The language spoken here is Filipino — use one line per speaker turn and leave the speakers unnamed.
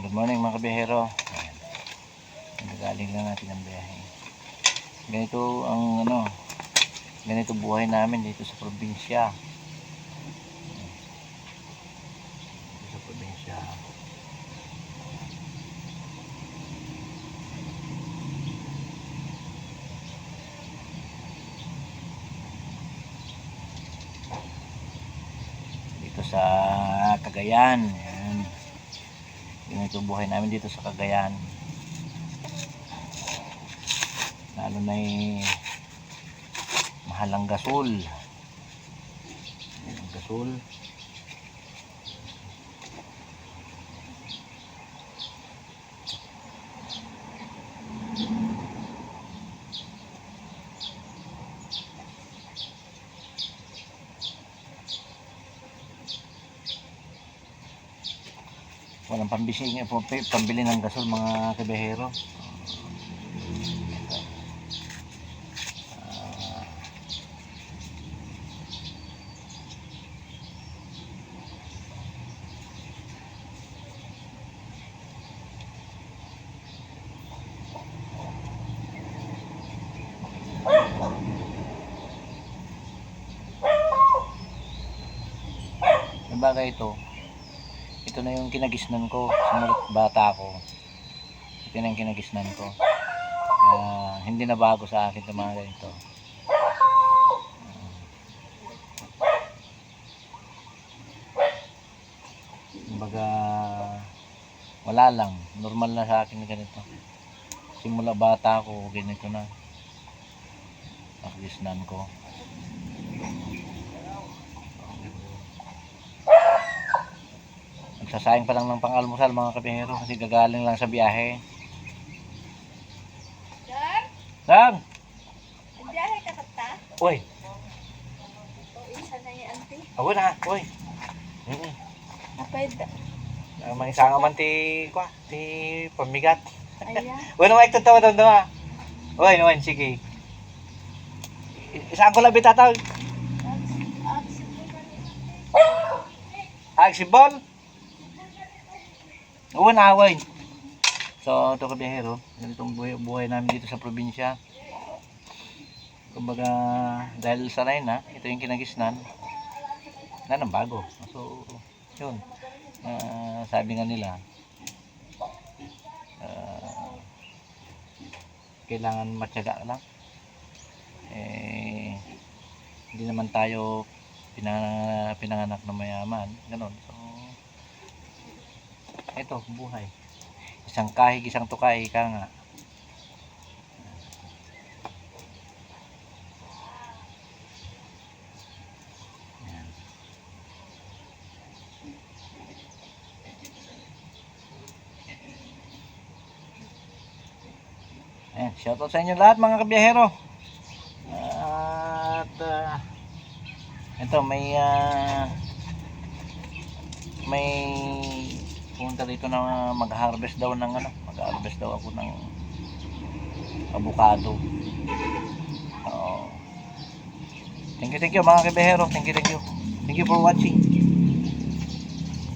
Good morning mga kabiyahero. Nagaling lang natin ang biyahe. Ganito ang ganito buhay namin dito sa probinsya. Dito sa probinsya. Dito sa Cagayan. Yan. Ganito buhay namin dito sa Cagayan. Lalo na mahal ang gasol. Ang gasol. Walang pambili ng gasol mga kabiyahero. Bagay ito na yung kinagisnan ko simula't bata ko. Ito na yung kinagisnan ko, kaya hindi na bago sa akin itong mga ganito. Kumbaga wala lang, normal na sa akin ganito. Simula bata ko ganito na nakagisnan ko. Sasayang pa lang ng pang-almusal mga kabiyahero kasi gagaling lang sa biyahe. Sam!
Biyahe ka kata?
Uy!
O isa na yung auntie?
Ako na! Uy!
Napay
May isang man ti pamigat.
Aya.
Uy naman ito tawa. Uy naman sige. Isang ko labi tataw. Agsibol! Uwan away. So ito kabiyahero, ganitong buhay namin dito sa probinsya. Kumbaga dahil sanay na, ito yung kinagisnan na ng bago. So yun, sabi nga nila kailangan matyaga lang. Hindi naman tayo pinanganak na mayaman, ganon. So ito buhay, isang kahig isang tukay ka nga. Ayan, shoutout sa inyo lahat mga kabiyahero. At ito may punta dito na mag-harvest daw ng mag-harvest daw ako ng avocado. Thank you mga kabiyahero. Thank you for watching.